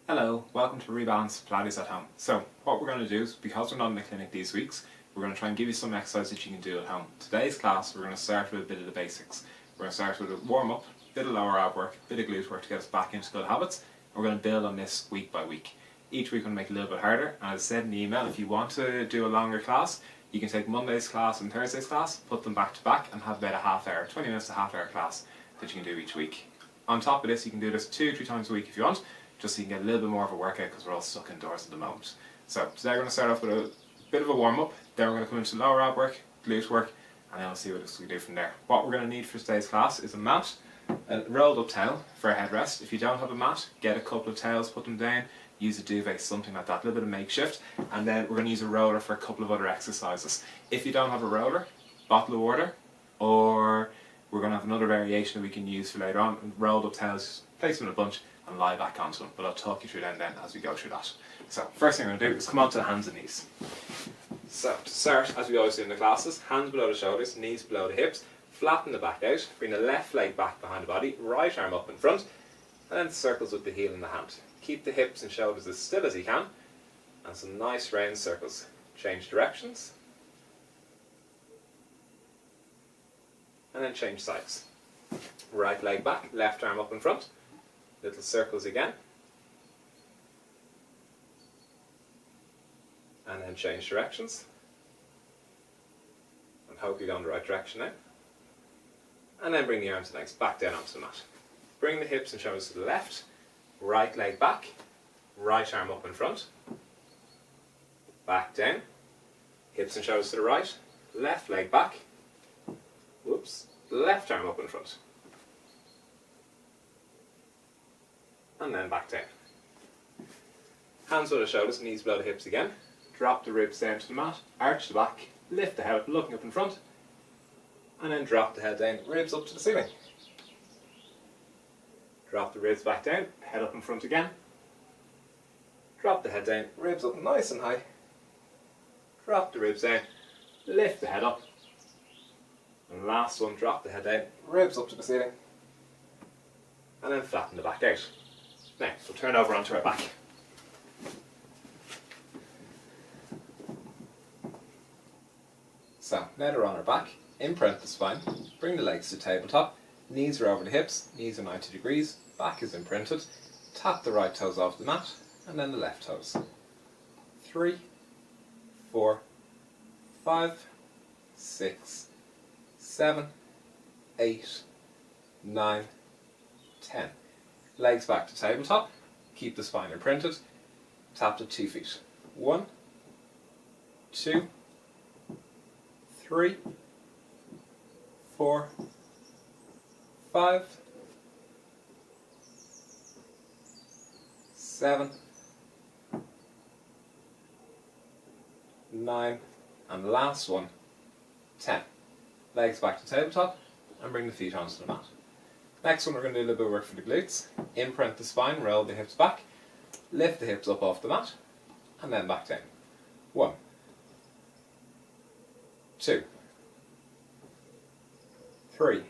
Hello, welcome to Rebalance Pilates at Home. So what we're going to do is, because we're not in the clinic these weeks, we're going to try and give you some exercise that you can do at home. Today's class we're going to start with a bit of the basics. We're going to start with a warm up, a bit of lower ab work, a bit of glute work to get us back into good habits, and we're going to build on this week by week. Each week we're going to make it a little bit harder, and as I said in the email, if you want to do a longer class, you can take Monday's class and Thursday's class, put them back to back and have about a half hour, 20 minutes to half hour class that you can do each week. On top of this, you can do this 2-3 times a week if you want, just so you can get a little bit more of a workout because we're all stuck indoors at the moment. So today we're going to start off with a bit of a warm up, then we're going to come into lower ab work, glute work, and then we'll see what else we do from there. What we're going to need for today's class is a mat, a rolled up towel for a headrest. If you don't have a mat, get a couple of towels, put them down, use a duvet, something like that, a little bit of makeshift, and then we're going to use a roller for a couple of other exercises. If you don't have a roller, bottle of water, or we're going to have another variation that we can use for later on, rolled up towels, place them in a bunch and lie back onto them, but I'll talk you through them then as we go through that. So first thing we're going to do is come onto the hands and knees. So to start, as we always do in the classes, hands below the shoulders, knees below the hips, flatten the back out, bring the left leg back behind the body, right arm up in front, and then circles with the heel in the hand. Keep the hips and shoulders as still as you can, and some nice round circles. Change directions, and then change sides. Right leg back, left arm up in front, little circles again, and then change directions, and hope you're going the right direction now, and then bring the arms and legs back down onto the mat. Bring the hips and shoulders to the left, right leg back, right arm up in front, back down, hips and shoulders to the right, left leg back, whoops, left arm up in front, and then back down. Hands below the shoulders, knees below the hips again. Drop the ribs down to the mat, arch the back, lift the head up, looking up in front, and then drop the head down, ribs up to the ceiling. Drop the ribs back down, head up in front again. Drop the head down, ribs up nice and high. Drop the ribs down, lift the head up. And last one, drop the head down, ribs up to the ceiling. And then flatten the back out. Now, we'll turn over onto our back. So, now that we're on our back, imprint the spine, bring the legs to tabletop, knees are over the hips, knees are 90 degrees, back is imprinted, tap the right toes off the mat, and then the left toes. 3, 4, 5, 6, 7, 8, 9, 10. Legs back to tabletop, keep the spine imprinted, tap the 2 feet. 1, 2, 3, 4, 5, 7, 9, and the last one, 10. Legs back to tabletop and bring the feet onto the mat. Next one we're going to do a little bit of work for the glutes. Imprint the spine, roll the hips back, lift the hips up off the mat, and then back down. 1, 2, 3,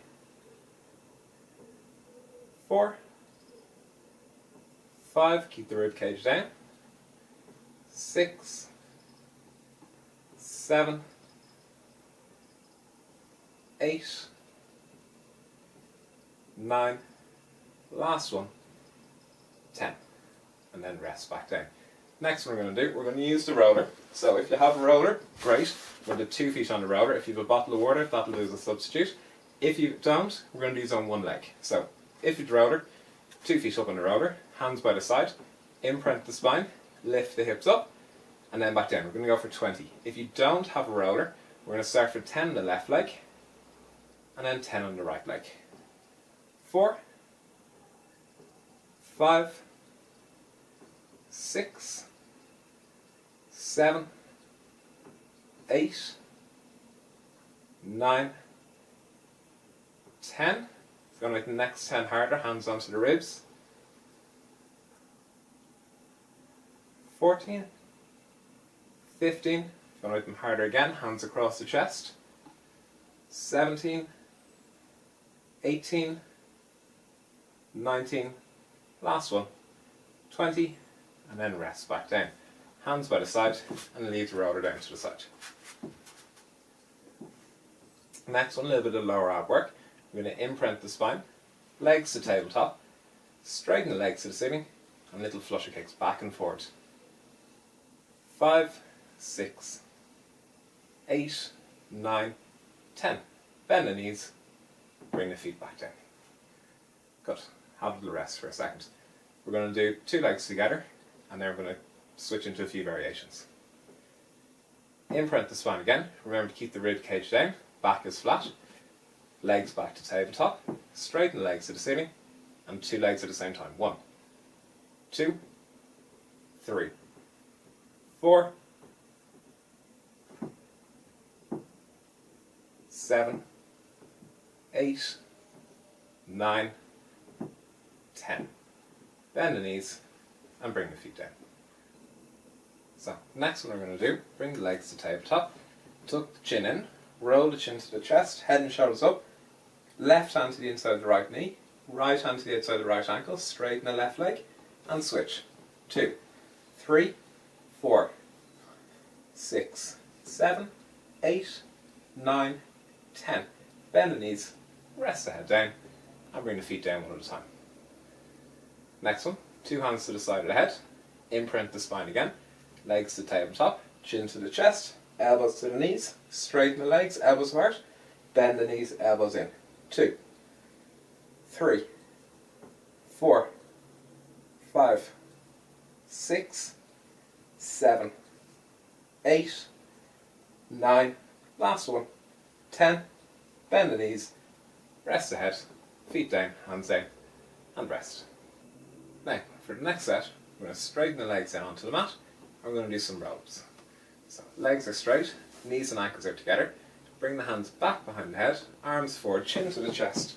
4, 5, keep the rib cage down, 6, 7, 8, 9, last one, 10, and then rest back down. Next one we're going to do, we're going to use the roller. So if you have a roller, great, we're going to do 2 feet on the roller. If you have a bottle of water, that'll do as a substitute. If you don't, we're going to do this on one leg. So if you've the roller, 2 feet up on the roller, hands by the side, imprint the spine, lift the hips up, and then back down. We're going to go for 20. If you don't have a roller, we're going to start for 10 on the left leg, and then 10 on the right leg. 4, 5, 6, 7, 8, 9, 10. It's going to make the next 10 harder, hands onto the ribs. 14, 15, going to make them harder again, hands across the chest. 17, 18, 19, last one, 20, and then rest back down. Hands by the side, and lead the roller down to the side. Next one, a little bit of lower ab work. We're going to imprint the spine, legs to tabletop, straighten the legs to the ceiling, and little flusher kicks back and forward. 5, 6, 8, 9, 10. Bend the knees, bring the feet back down. Good. Have a little rest for a second. We're going to do 2 legs together, and then we're going to switch into a few variations. Imprint the spine again. Remember to keep the rib cage down, back is flat, legs back to tabletop, straighten the legs to the ceiling, and 2 legs at the same time. 1, 2, 3, 4, 7, 8, 9, 10. Bend the knees and bring the feet down. So, next one we're going to do, bring the legs to tabletop, tuck the chin in, roll the chin to the chest, head and shoulders up, left hand to the inside of the right knee, right hand to the outside of the right ankle, straighten the left leg, and switch. 2, 3, 4, 6, 7, 8, 9, 10. Bend the knees, rest the head down, and bring the feet down one at a time. Next one, 2 hands to the side of the head, imprint the spine again, legs to tabletop, chin to the chest, elbows to the knees, straighten the legs, elbows apart, bend the knees, elbows in. 2, 3, 4, 5, 6, 7, 8, 9, last one, 10, bend the knees, rest the head, feet down, hands down, and rest. Now, for the next set, we're going to straighten the legs down onto the mat, and we're going to do some roll-ups. So, legs are straight, knees and ankles are together, bring the hands back behind the head, arms forward, chin to the chest,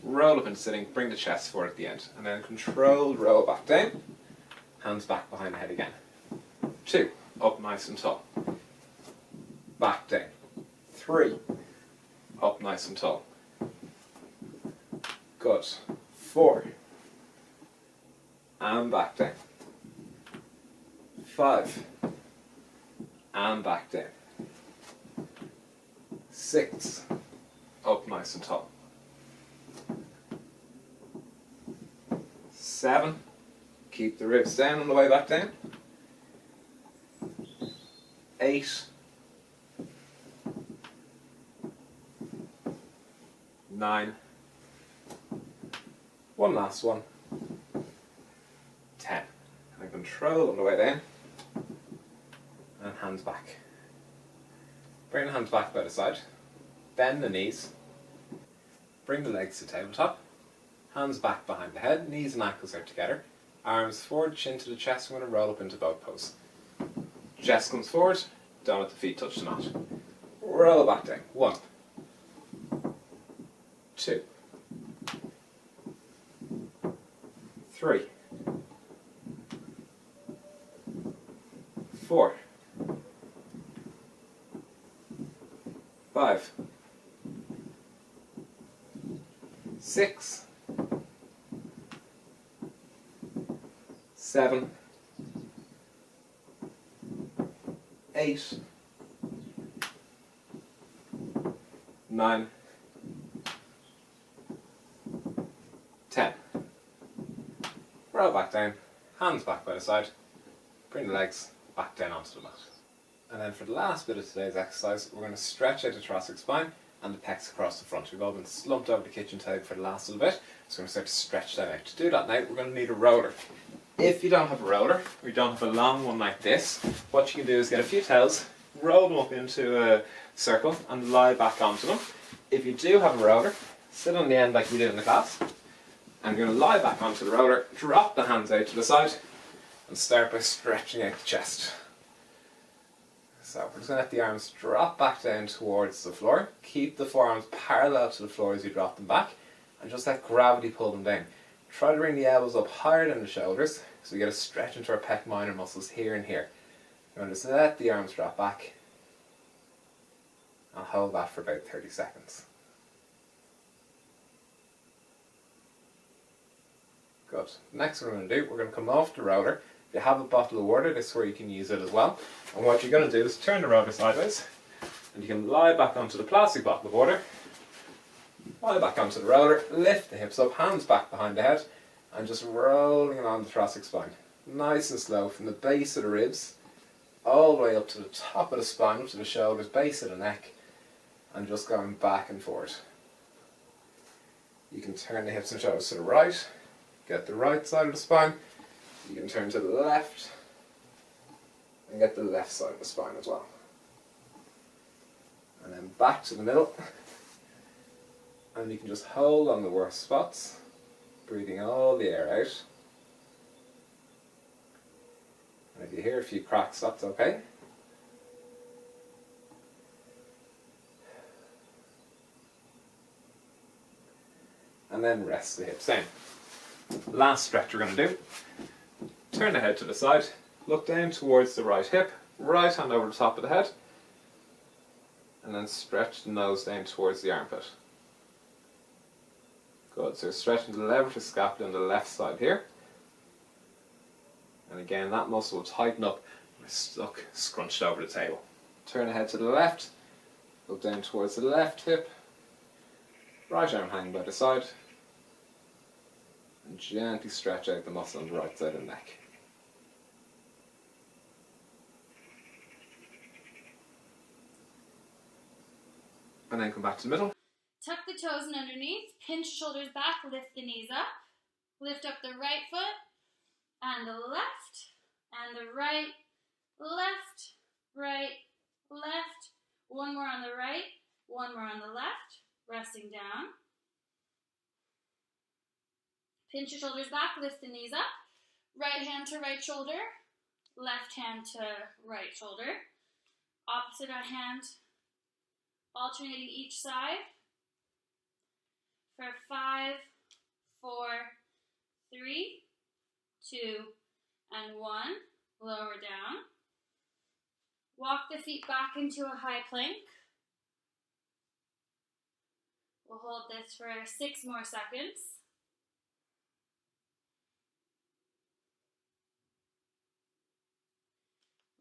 roll up into sitting, bring the chest forward at the end, and then controlled roll back down, hands back behind the head again. 2, up nice and tall, back down. 3, up nice and tall. Good. 4, and back down. 5, and back down. 6, up nice and tall. 7, keep the ribs down on the way back down. 8, 9, one last one, 10. And control on the way down, and hands back. Bring the hands back by the side, bend the knees, bring the legs to tabletop, hands back behind the head, knees and ankles are together, arms forward, chin to the chest. I'm going to roll up into boat pose. Chest comes forward, don't let the feet touch the mat. Roll back down. 1, 2, 3, 4, 5, 6, 7, 8, 9, 10. Roll back down, hands back by the side, bring the legs back down onto the mat. And then for the last bit of today's exercise, we're going to stretch out the thoracic spine and the pecs across the front. We've all been slumped over the kitchen table for the last little bit, so we're going to start to stretch that out. To do that now, we're going to need a roller. If you don't have a roller, or you don't have a long one like this, what you can do is get a few towels, roll them up into a circle and lie back onto them. If you do have a roller, sit on the end like we did in the class, and you're going to lie back onto the roller, drop the hands out to the side, and start by stretching out the chest. So we're just going to let the arms drop back down towards the floor. Keep the forearms parallel to the floor as you drop them back, and just let gravity pull them down. Try to bring the elbows up higher than the shoulders, so we get a stretch into our pec minor muscles here and here. You're going to just let the arms drop back, and hold that for about 30 seconds. Good. Next what we're going to do, we're going to come off the roller, If you have a bottle of water, this is where you can use it as well. And what you're going to do is turn the roller sideways, and you can lie back onto the plastic bottle of water, lie back onto the roller, lift the hips up, hands back behind the head, and just rolling along the thoracic spine. Nice and slow from the base of the ribs, all the way up to the top of the spine, up to the shoulders, base of the neck, and just going back and forth. You can turn the hips and shoulders to the right, get the right side of the spine. You can turn to the left and get the left side of the spine as well. And then back to the middle. And you can just hold on the worst spots, breathing all the air out. And if you hear a few cracks, that's okay. And then rest the hips down. Last stretch we're going to do. Turn the head to the side, look down towards the right hip, right hand over the top of the head, and then stretch the nose down towards the armpit. Good, so stretching the levator scapula on the left side here. And again, that muscle will tighten up when it's stuck, scrunched over the table. Turn the head to the left, look down towards the left hip, right arm hanging by the side, and gently stretch out the muscle on the right side of the neck. And then come back to the middle. Tuck the toes in underneath, pinch shoulders back, lift the knees up. Lift up the right foot, and the left, and the right, left, right, left. One more on the right, one more on the left, resting down. Pinch your shoulders back, lift the knees up. Right hand to right shoulder, left hand to right shoulder. Opposite hand, alternating each side. For 5, 4, 3, 2, and 1. Lower down. Walk the feet back into a high plank. We'll hold this for 6 more seconds.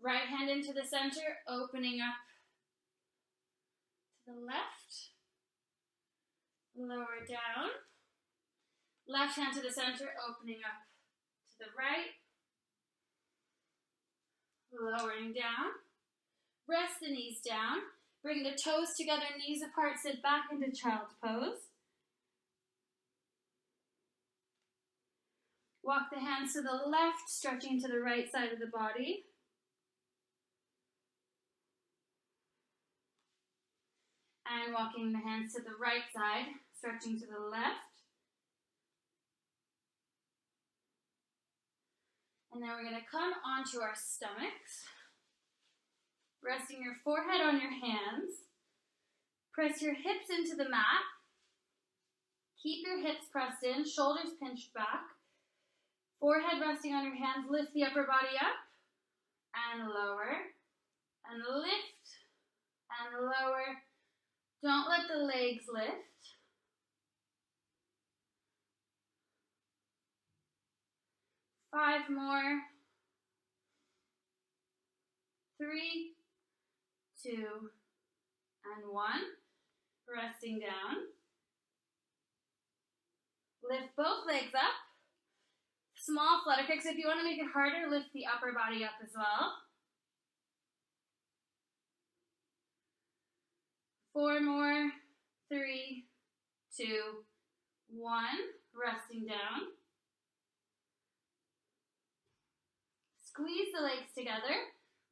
Right hand into the center, opening up to the left. Lower down. Left hand to the center, opening up to the right. Lowering down. Rest the knees down. Bring the toes together, knees apart, sit back into child's pose. Walk the hands to the left, stretching to the right side of the body. And walking the hands to the right side, stretching to the left. And then we're going to come onto our stomachs. Resting your forehead on your hands. Press your hips into the mat. Keep your hips pressed in, shoulders pinched back. Forehead resting on your hands, lift the upper body up. And lower. And lift. And lower. Don't let the legs lift. Five more. 3, 2, and 1. Resting down. Lift both legs up. Small flutter kicks. If you want to make it harder, lift the upper body up as well. 4 more. 3, 2, 1. Resting down. Squeeze the legs together.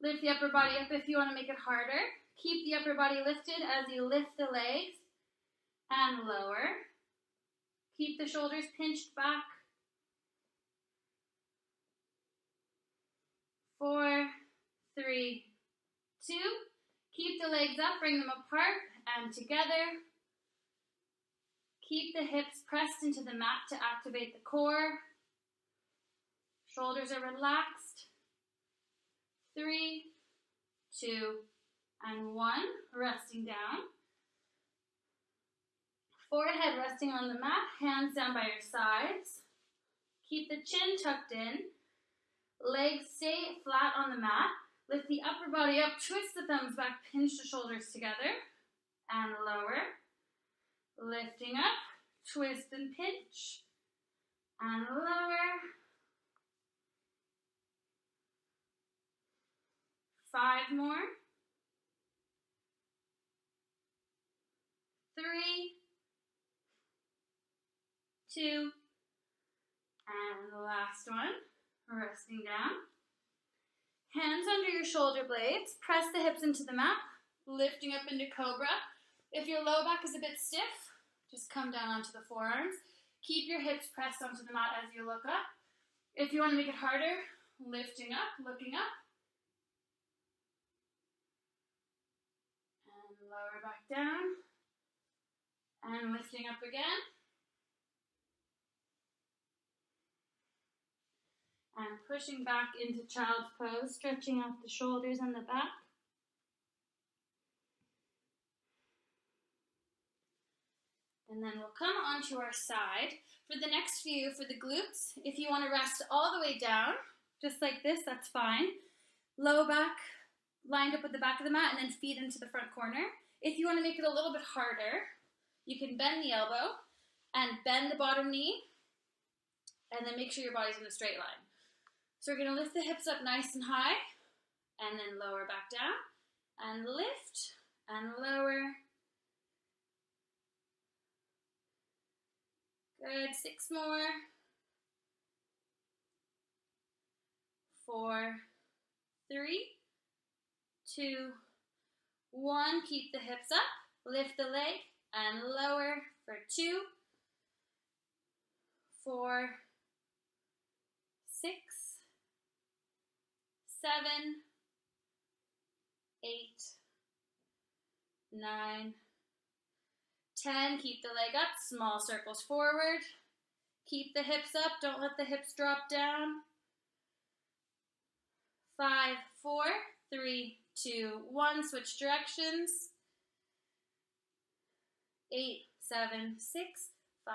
Lift the upper body up if you want to make it harder. Keep the upper body lifted as you lift the legs and lower. Keep the shoulders pinched back. 4, 3, 2. Keep the legs up, bring them apart and together. Keep the hips pressed into the mat to activate the core. Shoulders are relaxed. 3, 2, and 1. Resting down. Forehead resting on the mat, hands down by your sides. Keep the chin tucked in. Legs stay flat on the mat. Lift the upper body up, twist the thumbs back, pinch the shoulders together, and lower. Lifting up, twist and pinch, and lower. 5 more. 3, 2, and the last one. Resting down. Hands under your shoulder blades. Press the hips into the mat, lifting up into cobra. If your low back is a bit stiff, just come down onto the forearms. Keep your hips pressed onto the mat as you look up. If you want to make it harder, lifting up, looking up. And lower back down. And lifting up again. And pushing back into child's pose, stretching out the shoulders and the back. And then we'll come onto our side. For the next few, for the glutes, if you want to rest all the way down, just like this, that's fine. Low back lined up with the back of the mat and then feet into the front corner. If you want to make it a little bit harder, you can bend the elbow and bend the bottom knee and then make sure your body's in a straight line. So we're going to lift the hips up nice and high and then lower back down and lift and lower. Good, 6 more. 4, 3, 2, 1. Keep the hips up, lift the leg and lower for 2, 4, 6, 7, 8, 9, 10. Keep the leg up, small circles forward. Keep the hips up, don't let the hips drop down. 5, 4, 3, 2, 1. Switch directions. 8, 7, 6, 5,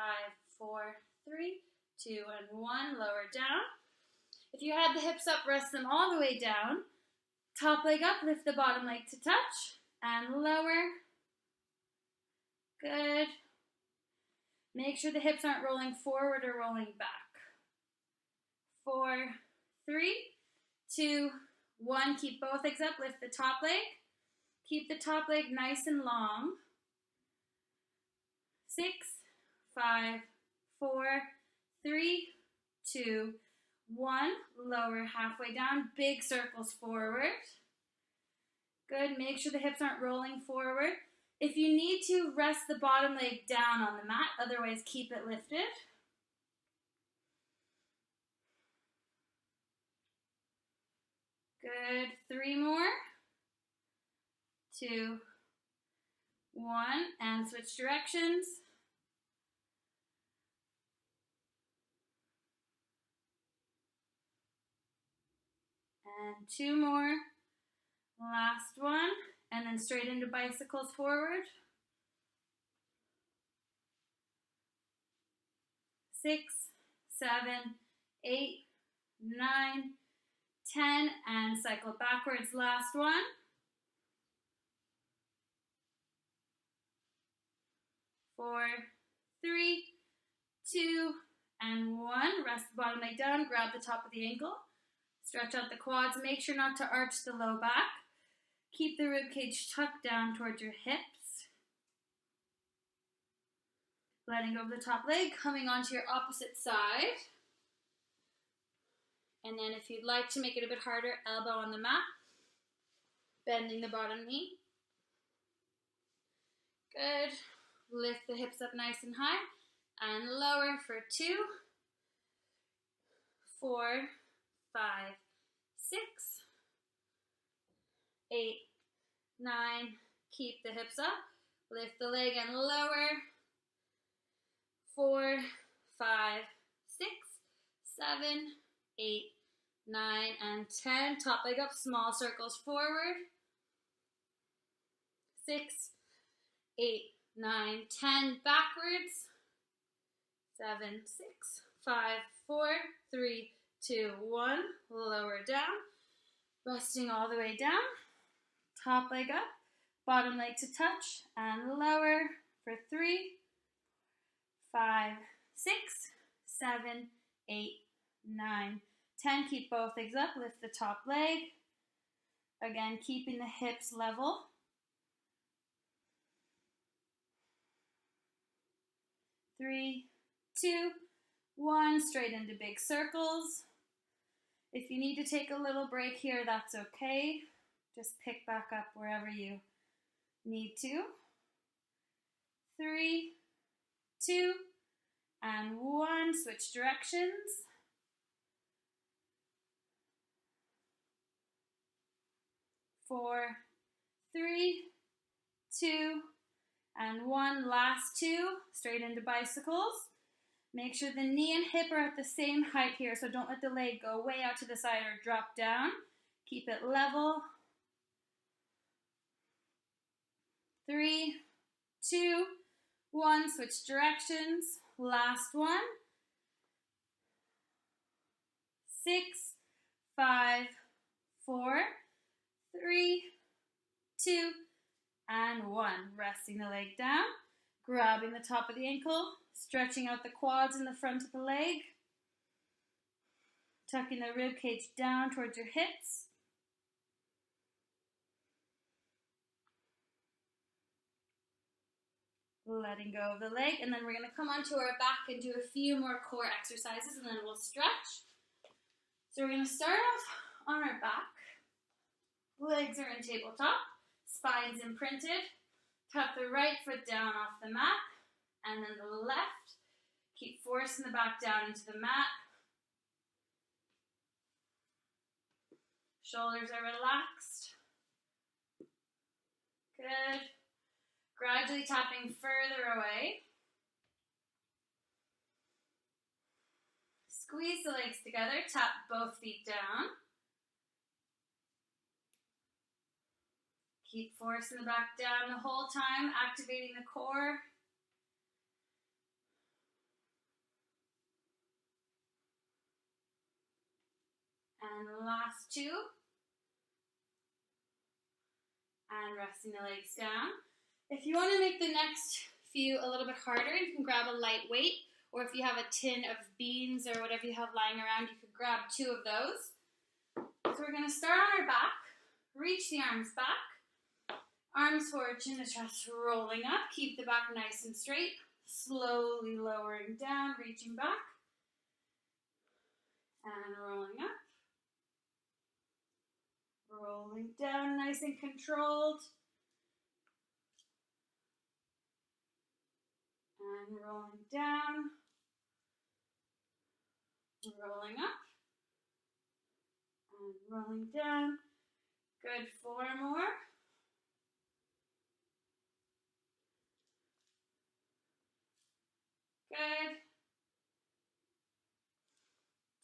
4, 3, 2, and 1. Lower down. If you had the hips up, rest them all the way down. Top leg up, lift the bottom leg to touch, and lower. Good. Make sure the hips aren't rolling forward or rolling back. 4, 3, 2, 1. Keep both legs up, lift the top leg. Keep the top leg nice and long. 6, 5, 4, 3, 2, 1. Lower halfway down, big circles forward. Good, make sure the hips aren't rolling forward. If you need to, rest the bottom leg down on the mat, otherwise keep it lifted. Good, 3 more. 2, 1, and switch directions. And 2 more. Last one. And then straight into bicycles forward. 6, 7, 8, 9, 10, and cycle backwards. Last one. 4, 3, 2, and 1. Rest the bottom leg down, grab the top of the ankle. Stretch out the quads. Make sure not to arch the low back. Keep the rib cage tucked down towards your hips. Letting go of the top leg, coming onto your opposite side. And then if you'd like to make it a bit harder, elbow on the mat. Bending the bottom knee. Good. Lift the hips up nice and high. And lower for 2, 4, 5, 6, 8, 9. Keep the hips up. Lift the leg and lower. 4, 5, 6, 7, 8, 9, and 10. Top leg up, small circles forward. 6, 8, 9, 10. Backwards. 7, 6, 5, 4, 3, 2, 1. Lower down. Resting all the way down. Top leg up. Bottom leg to touch. And lower for 3, 5, 6, 7, 8, 9, 10. Keep both legs up. Lift the top leg. Again, keeping the hips level. 3, 2, 1. Straight into big circles. If you need to take a little break here, that's okay. Just pick back up wherever you need to. 3, 2, and 1. Switch directions. 4, 3, 2, and 1. Last 2. Straight into bicycles. Make sure the knee and hip are at the same height here, so don't let the leg go way out to the side or drop down. Keep it level. 3, 2, 1. Switch directions. Last one. 6, 5, 4, 3, 2, and 1. Resting the leg down. Grabbing the top of the ankle. Stretching out the quads in the front of the leg. Tucking the rib cage down towards your hips. Letting go of the leg. And then we're going to come onto our back and do a few more core exercises, and then we'll stretch. So we're going to start off on our back. Legs are in tabletop. Spine's imprinted. Tap the right foot down off the mat. And then the left. Keep forcing the back down into the mat. Shoulders are relaxed. Good. Gradually tapping further away. Squeeze the legs together. Tap both feet down. Keep forcing the back down the whole time, activating the core. And last 2. And resting the legs down. If you want to make the next few a little bit harder, you can grab a light weight, or if you have a tin of beans or whatever you have lying around, you could grab 2 of those. So we're going to start on our back, reach the arms back, arms forward, chin to chest, rolling up, keep the back nice and straight, slowly lowering down, reaching back, and rolling up. Rolling down, nice and controlled. And rolling down. Rolling up. And rolling down. Good, 4 more. Good.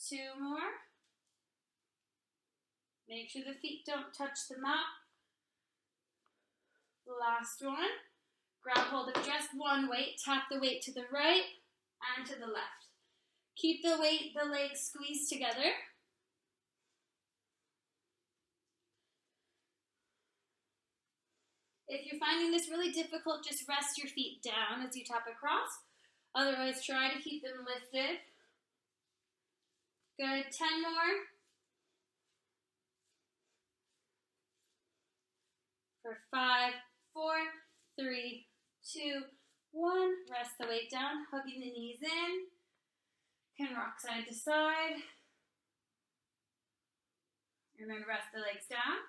2 more. Make sure the feet don't touch the mat. Last one. Grab hold of just one weight. Tap the weight to the right and to the left. Keep the legs squeezed together. If you're finding this really difficult, just rest your feet down as you tap across. Otherwise, try to keep them lifted. Good, 10 more. For 5, 4, 3, 2, 1. Rest the weight down, hugging the knees in. Can rock side to side. Remember, rest the legs down.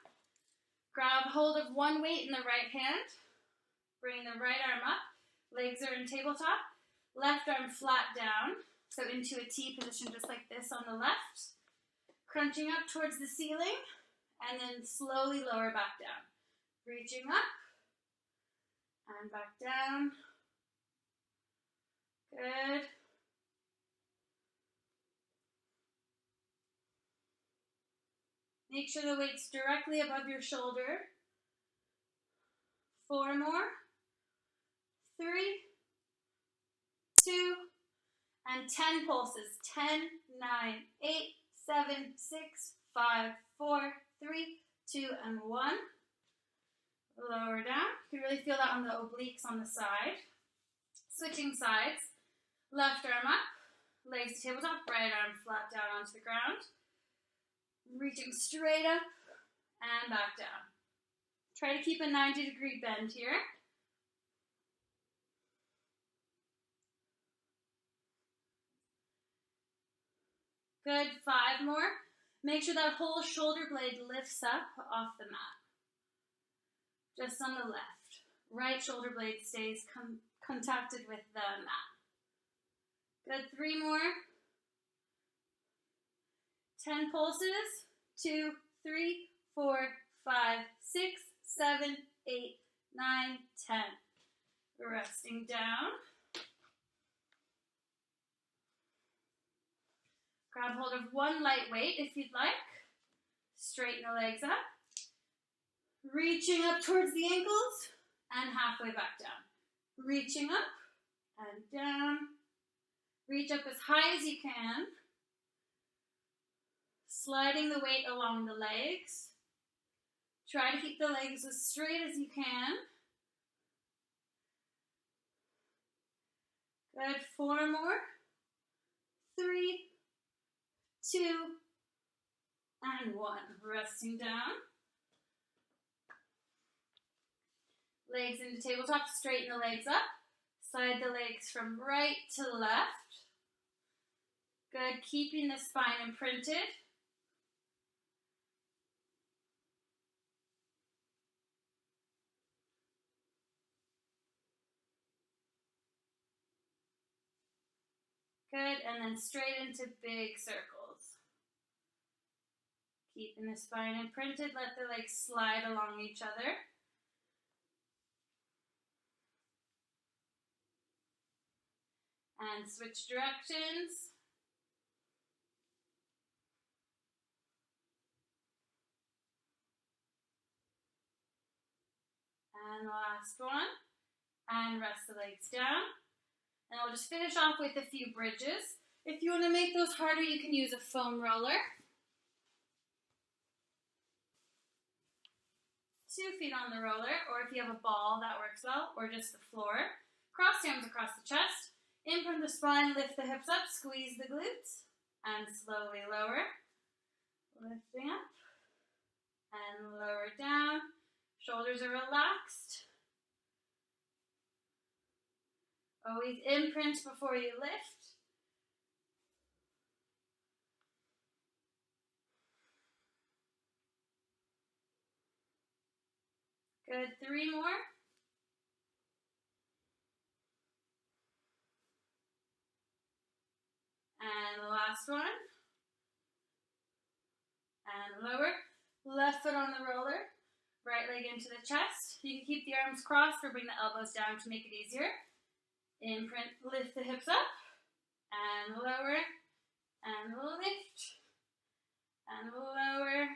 Grab hold of one weight in the right hand. Bring the right arm up. Legs are in tabletop. Left arm flat down. So into a T position just like this on the left. Crunching up towards the ceiling. And then slowly lower back down. Reaching up. And back down. Good. Make sure the weight's directly above your shoulder. 4 more. 3, 2, and 10 pulses. 10, 9, 8, 7, 6, 5, 4, 3, 2, and 1. Lower down. You can really feel that on the obliques on the side. Switching sides. Left arm up, legs to tabletop, right arm flat down onto the ground. Reaching straight up and back down. Try to keep a 90-degree bend here. Good, 5 more. Make sure that whole shoulder blade lifts up off the mat. Just on the left. Right shoulder blade stays contacted with the mat. Good, 3 more. 10 pulses. 2, 3, 4, 5, 6, 7, 8, 9, 10. Resting down. Grab hold of one light weight if you'd like. Straighten the legs up. Reaching up towards the ankles and halfway back down. Reaching up and down. Reach up as high as you can. Sliding the weight along the legs. Try to keep the legs as straight as you can. Good, 4 more. 3, 2, and 1. Resting down. Legs into tabletop, straighten the legs up. Slide the legs from right to left. Good, keeping the spine imprinted. Good, and then straight into big circles. Keeping the spine imprinted, let the legs slide along each other. And switch directions. And the last one. And rest the legs down. And I'll just finish off with a few bridges. If you want to make those harder, you can use a foam roller. 2 feet on the roller, or if you have a ball, that works well, or just the floor. Cross the arms across the chest. Imprint the spine, lift the hips up, squeeze the glutes, and slowly lower. Lifting up, and lower down. Shoulders are relaxed. Always imprint before you lift. Good, 3 more. And the last one. And lower. Left foot on the roller. Right leg into the chest. You can keep the arms crossed or bring the elbows down to make it easier. Imprint, lift the hips up. And lower. And lift. And lower.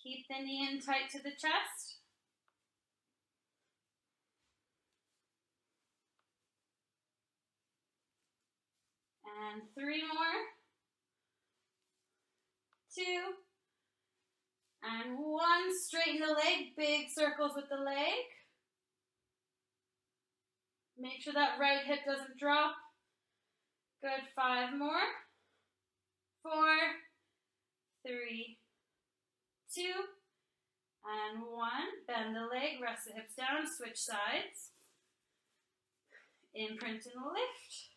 Keep the knee in tight to the chest. And 3 more. 2. And 1. Straighten the leg. Big circles with the leg. Make sure that right hip doesn't drop. Good. 5 more. 4. 3. 2. And 1. Bend the leg. Rest the hips down. Switch sides. Imprint and lift.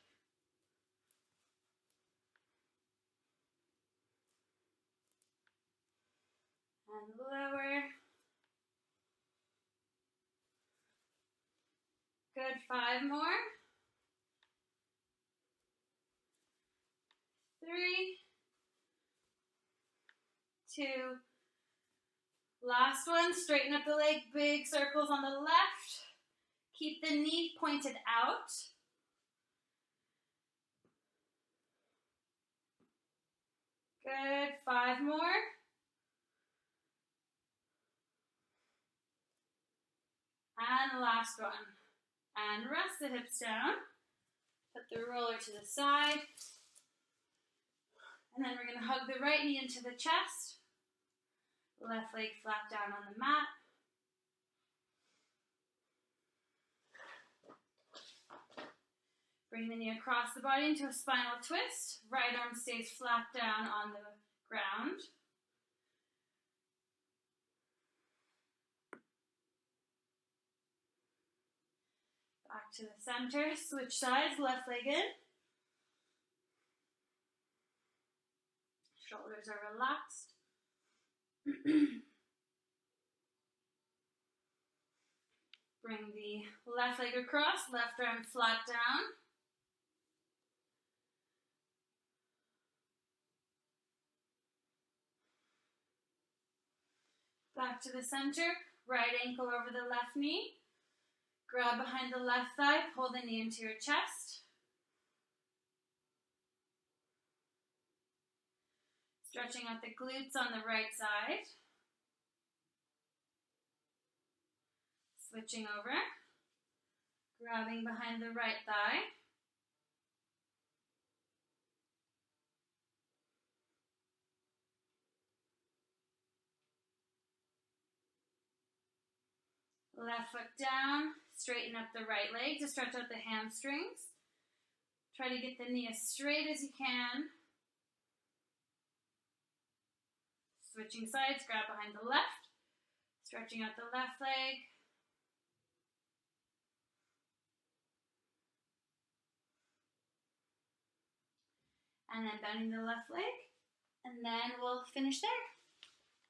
And lower. Good, 5 more. 3, 2. Last one, straighten up the leg, big circles on the left. Keep the knee pointed out. Good, 5 more. And last one. And rest the hips down. Put the roller to the side. And then we're going to hug the right knee into the chest. Left leg flat down on the mat. Bring the knee across the body into a spinal twist. Right arm stays flat down on the ground. Back to the center. Switch sides, left leg in. Shoulders are relaxed. Bring the left leg across, left arm flat down. Back to the center, right ankle over the left knee. Grab behind the left thigh, pull the knee into your chest. Stretching out the glutes on the right side. Switching over. Grabbing behind the right thigh. Left foot down, straighten up the right leg to stretch out the hamstrings. Try to get the knee as straight as you can. Switching sides, grab behind the left, stretching out the left leg. And then bending the left leg, and then we'll finish there.